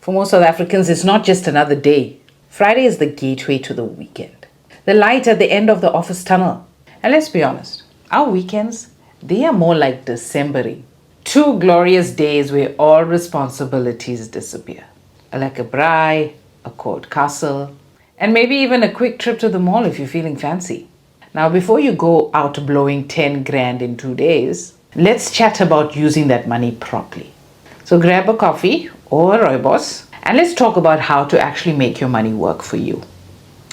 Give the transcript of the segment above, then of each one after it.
For most South Africans, it's not just another day. Friday is the gateway to the weekend, the light at the end of the office tunnel. And let's be honest, our weekends, they are more like December. 2 glorious days where all responsibilities disappear. Like a braai, a court castle, and maybe even a quick trip to the mall if you're feeling fancy. Now, before you go out blowing 10 grand in 2 days, let's chat about using that money properly. So grab a coffee or a rooibos and let's talk about how to actually make your money work for you.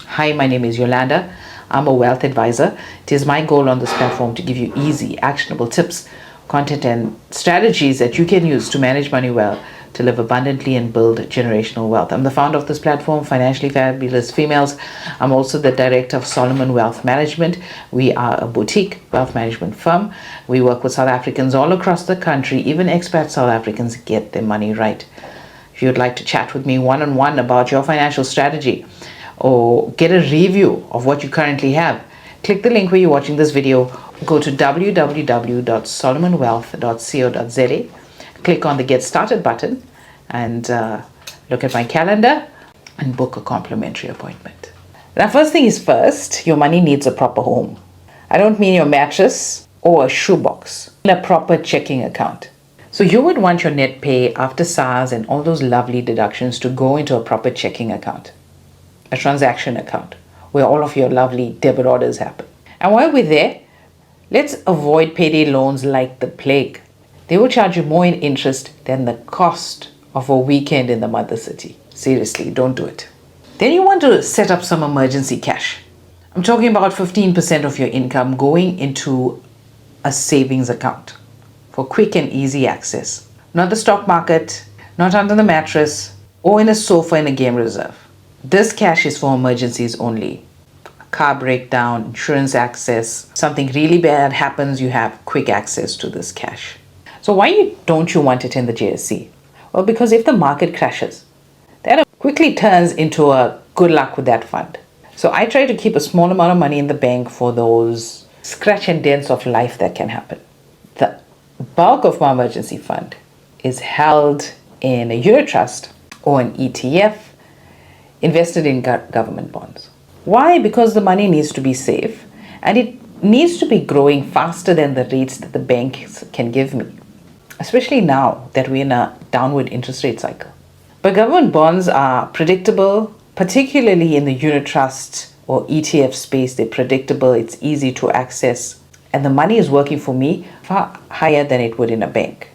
Hi, my name is Yolanda. I'm a wealth advisor. It is my goal on this platform to give you easy, actionable tips, content, and strategies that you can use to manage money well, to live abundantly and build generational wealth. I'm the founder of this platform, Financially Fabulous Females. I'm also the director of Solomon Wealth Management. We are a boutique wealth management firm. We work with South Africans all across the country, even expat South Africans, get their money right. If you'd like to chat with me one-on-one about your financial strategy or get a review of what you currently have, click the link where you're watching this video. Go to www.solomonwealth.co.za. Click on the Get Started button and look at my calendar and book a complimentary appointment. Now, first thing is first, your money needs a proper home. I don't mean your mattress or a shoebox, a proper checking account. So you would want your net pay after SARS and all those lovely deductions to go into a proper checking account, a transaction account, where all of your lovely debit orders happen. And while we're there, let's avoid payday loans like the plague. They will charge you more in interest than the cost of a weekend in the mother city. Seriously, don't do it. Then you want to set up some emergency cash. I'm talking about 15% of your income going into a savings account for quick and easy access. Not the stock market, not under the mattress, or in a sofa in a game reserve. This cash is for emergencies only. A car breakdown, insurance access, something really bad happens, you have quick access to this cash. So why don't you want it in the JSE? Well, because if the market crashes, that quickly turns into a good luck with that fund. So I try to keep a small amount of money in the bank for those scratch and dents of life that can happen. The bulk of my emergency fund is held in a unit trust or an ETF invested in government bonds. Why? Because the money needs to be safe and it needs to be growing faster than the rates that the banks can give me, especially now that we're in a downward interest rate cycle. But government bonds are predictable, particularly in the unit trust or ETF space. They're predictable, it's easy to access, and the money is working for me far higher than it would in a bank.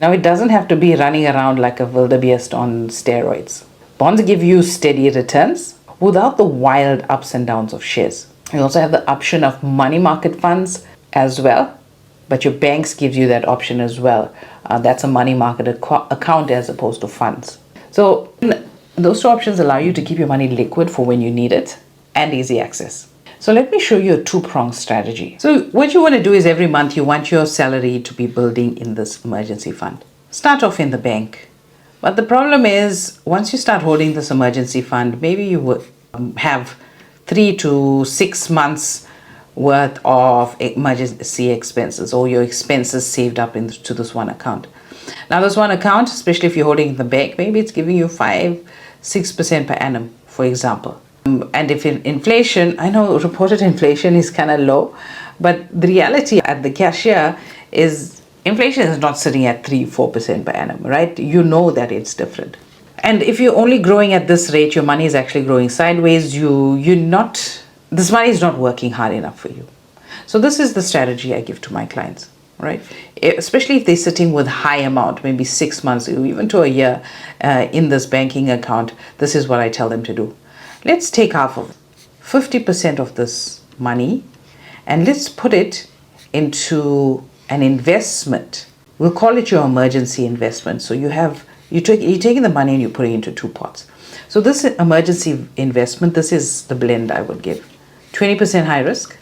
Now, it doesn't have to be running around like a wildebeest on steroids. Bonds give you steady returns without the wild ups and downs of shares. You also have the option of money market funds as well, but your banks gives you that option as well. That's a money market account as opposed to funds. So those two options allow you to keep your money liquid for when you need it and easy access. So let me show you a two-prong strategy. So what you want to do is every month you want your salary to be building in this emergency fund. Start off in the bank. But the problem is once you start holding this emergency fund, maybe you would have 3 to 6 months worth of emergency expenses, or your expenses saved up into this one account. Now this one account, especially if you're holding in the bank, maybe it's giving you 5-6% per annum, for example. And if inflation, I know reported inflation is kind of low, but the reality at the cashier is inflation is not sitting at 3-4% per annum, right? You know that it's different. And if you're only growing at this rate, your money is actually growing sideways. This money is not working hard enough for you. So this is the strategy I give to my clients, right? Especially if they're sitting with high amount, maybe 6 months, even to a year in this banking account, this is what I tell them to do. Let's take half of 50% of this money and let's put it into an investment. We'll call it your emergency investment. So you're taking the money and you're putting it into 2 pots. So this emergency investment, this is the blend I would give. 20% high risk,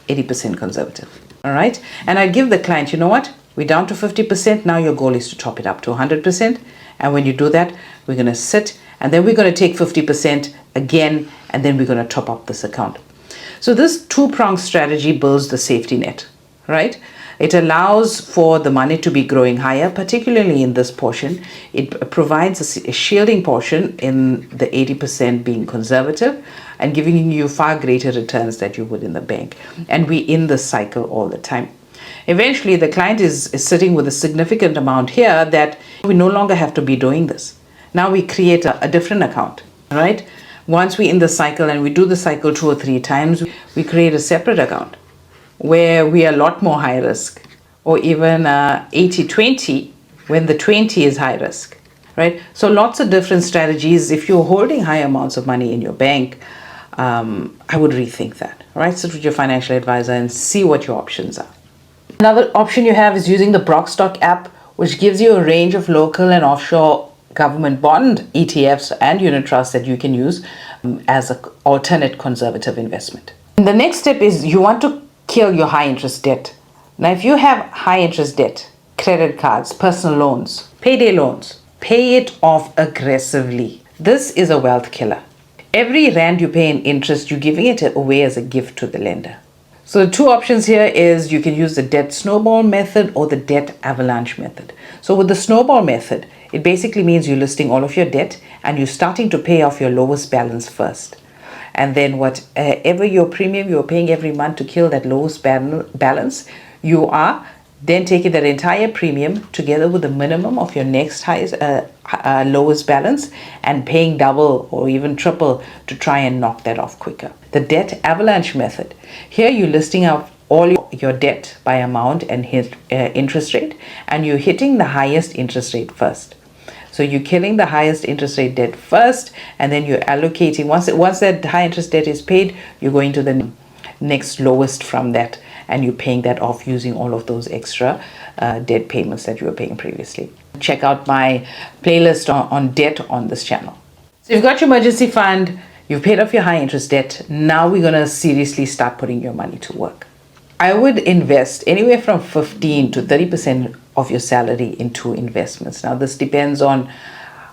80% conservative. All right. And I give the client, you know what? We're down to 50%. Now your goal is to top it up to 100%. And when you do that, we're going to sit and then we're going to take 50% again, and then we're going to top up this account. So this two-pronged strategy builds the safety net. right? It allows for the money to be growing higher, particularly in this portion. It provides a shielding portion in the 80% being conservative and giving you far greater returns that you would in the bank. And we're in this cycle all the time. Eventually, the client is sitting with a significant amount here that we no longer have to be doing this. Now we create a different account, right? Once we're in the cycle and we do the cycle 2 or 3 times, we create a separate account where we are a lot more high risk, or even 80-20 when the 20 is high risk, right? So lots of different strategies. If you're holding high amounts of money in your bank, I would rethink that, right? Sit with your financial advisor and see what your options are. Another option you have is using the BROKSTOCK app, which gives you a range of local and offshore government bond, ETFs, and unit trusts that you can use as an alternate conservative investment. And the next step is you want to kill your high interest debt. Now, if you have high interest debt, credit cards, personal loans, payday loans, pay it off aggressively. This is a wealth killer. Every rand you pay in interest, you're giving it away as a gift to the lender. So the 2 options here is you can use the debt snowball method or the debt avalanche method. So with the snowball method, it basically means you're listing all of your debt and you're starting to pay off your lowest balance first. And then whatever your premium you're paying every month to kill that lowest balance, you are then taking that entire premium together with the minimum of your next highest, lowest balance and paying double or even triple to try and knock that off quicker. The debt avalanche method. Here you're listing out all your debt by amount and interest rate, and you're hitting the highest interest rate first. So you're killing the highest interest rate debt first, and then you're allocating, once that high interest debt is paid, you're going to the next lowest from that, and you're paying that off using all of those extra debt payments that you were paying previously. Check out my playlist on debt on this channel. So you've got your emergency fund, you've paid off your high interest debt. Now we're going to seriously start putting your money to work. I would invest anywhere from 15 to 30% of your salary into investments. Now, this depends on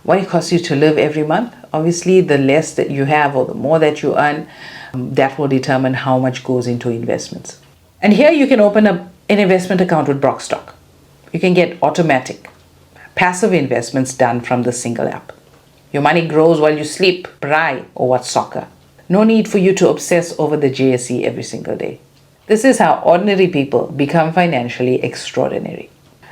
what it costs you to live every month. Obviously, the less that you have or the more that you earn, that will determine how much goes into investments. And here you can open up an investment account with BROKSTOCK. You can get automatic, passive investments done from the single app. Your money grows while you sleep, braai, or watch soccer. No need for you to obsess over the JSE every single day. This is how ordinary people become financially extraordinary.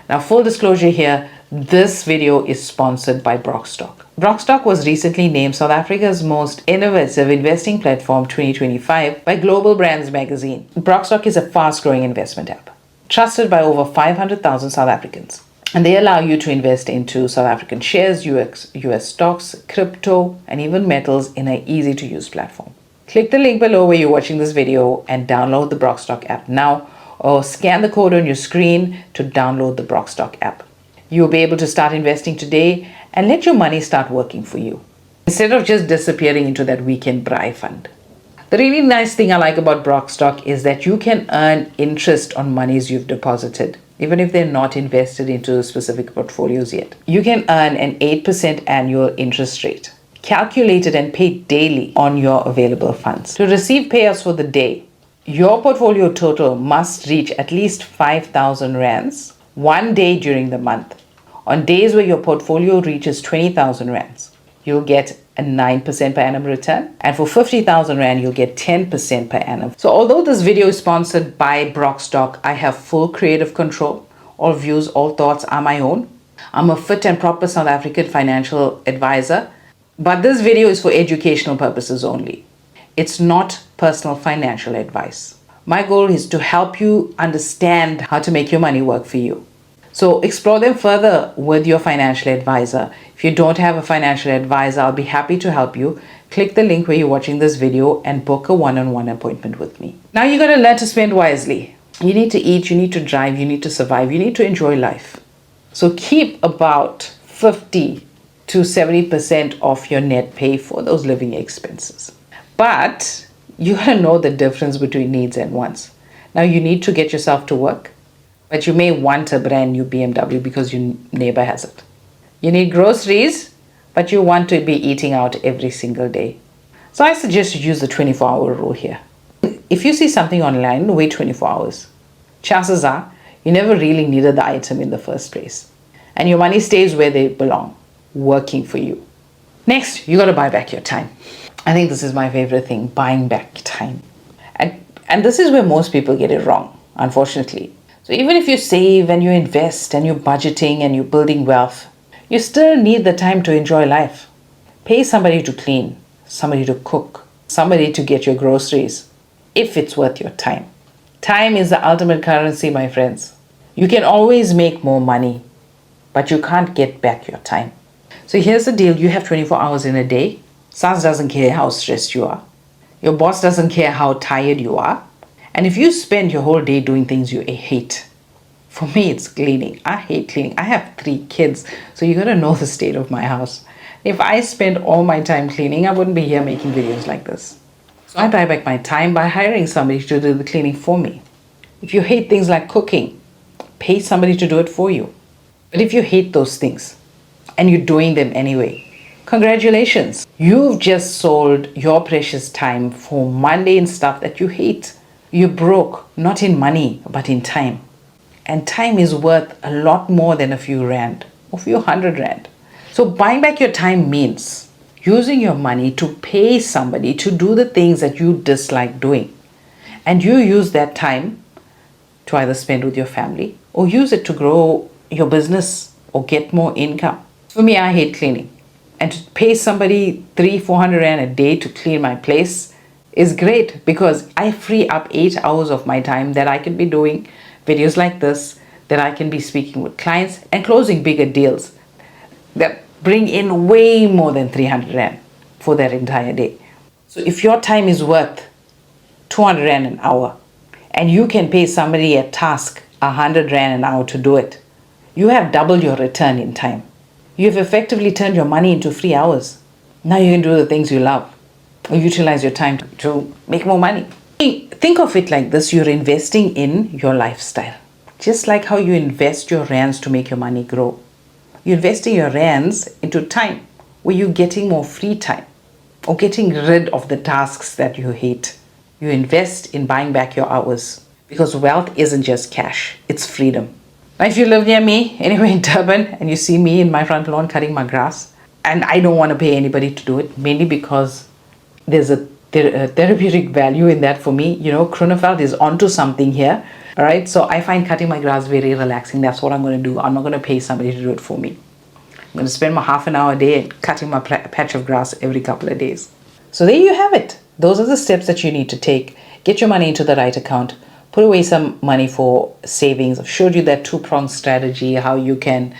Now, full disclosure here, this video is sponsored by BROKSTOCK. BROKSTOCK was recently named South Africa's most innovative investing platform 2025 by Global Brands magazine. BROKSTOCK is a fast-growing investment app, trusted by over 500,000 South Africans. And they allow you to invest into South African shares, US stocks, crypto, and even metals in an easy-to-use platform. Click the link below where you're watching this video and download the BROKSTOCK app now, or scan the code on your screen to download the BROKSTOCK app. You'll be able to start investing today and let your money start working for you, instead of just disappearing into that weekend braai fund. The really nice thing I like about BROKSTOCK is that you can earn interest on monies you've deposited, even if they're not invested into specific portfolios yet. You can earn an 8% annual interest rate, calculated and paid daily on your available funds. To receive payouts for the day, your portfolio total must reach at least 5,000 rands one day during the month. On days where your portfolio reaches 20,000 rands, you'll get a 9% per annum return. And for 50,000 rand, you'll get 10% per annum. So although this video is sponsored by BROKSTOCK, I have full creative control. All views, all thoughts are my own. I'm a fit and proper South African financial advisor, but this video is for educational purposes only. It's not personal financial advice. My goal is to help you understand how to make your money work for you. So explore them further with your financial advisor. If you don't have a financial advisor, I'll be happy to help you. Click the link where you're watching this video and book a one-on-one appointment with me. Now you're going to learn to spend wisely. You need to eat, you need to drive, you need to survive, you need to enjoy life. So keep about 50 to 70% of your net pay for those living expenses. But you gotta know the difference between needs and wants. Now you need to get yourself to work, but you may want a brand new BMW because your neighbor has it. You need groceries, but you want to be eating out every single day. So I suggest you use the 24-hour rule here. If you see something online, wait 24 hours. chances are you never really needed the item in the first place. And your money stays where they belong, working for you. Next, you got to buy back your time. I think this is my favorite thing, buying back time. And this is where most people get it wrong, unfortunately. So even if you save and you invest and you're budgeting and you're building wealth, you still need the time to enjoy life. Pay somebody to clean, somebody to cook, somebody to get your groceries, if it's worth your time. Time is the ultimate currency, my friends. You can always make more money, but you can't get back your time. So here's the deal. You have 24 hours in a day. SARS doesn't care how stressed you are. Your boss doesn't care how tired you are. And if you spend your whole day doing things you hate, for me it's cleaning. I hate cleaning. I have 3 kids, so you gotta know the state of my house. If I spend all my time cleaning, I wouldn't be here making videos like this. So I buy back my time by hiring somebody to do the cleaning for me. If you hate things like cooking, pay somebody to do it for you. But if you hate those things and you're doing them anyway, congratulations. You've just sold your precious time for mundane stuff that you hate. You're broke, not in money, but in time. And time is worth a lot more than a few rand, or a few 100 rand. So buying back your time means using your money to pay somebody to do the things that you dislike doing. And you use that time to either spend with your family or use it to grow your business or get more income. For me, I hate cleaning. And to pay somebody 300-400 rand a day to clean my place is great, because I free up 8 hours of my time that I can be doing videos like this, that I can be speaking with clients and closing bigger deals that bring in way more than 300 rand for that entire day. So if your time is worth 200 rand an hour and you can pay somebody a task 100 rand an hour to do it, you have doubled your return in time. You've effectively turned your money into free hours. Now you can do the things you love or utilize your time to make more money. Think of it like this. You're investing in your lifestyle. Just like how you invest your rands to make your money grow. You're investing your rands into time where you're getting more free time or getting rid of the tasks that you hate. You invest in buying back your hours, because wealth isn't just cash, it's freedom. Now, if you live near me, anywhere in Durban, and you see me in my front lawn cutting my grass, and I don't want to pay anybody to do it, mainly because there's a therapeutic value in that for me. You know, Grunewald is onto something here. All right, so I find cutting my grass very relaxing. That's what I'm going to do. I'm not going to pay somebody to do it for me. I'm going to spend my half an hour a day cutting my patch of grass every couple of days. So there you have it. Those are the steps that you need to take. Get your money into the right account. Put away some money for savings. I've showed you that two-prong strategy, how you can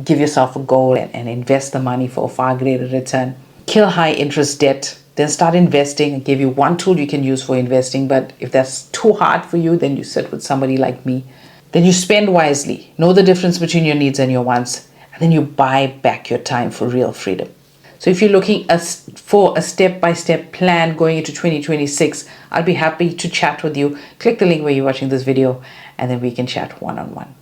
give yourself a goal and invest the money for a far greater return. Kill high interest debt. Then start investing. I give you one tool you can use for investing. But if that's too hard for you, then you sit with somebody like me. Then you spend wisely. Know the difference between your needs and your wants. And then you buy back your time for real freedom. So if you're looking for a step-by-step plan going into 2026, I'll be happy to chat with you. Click the link where you're watching this video, and then we can chat one-on-one.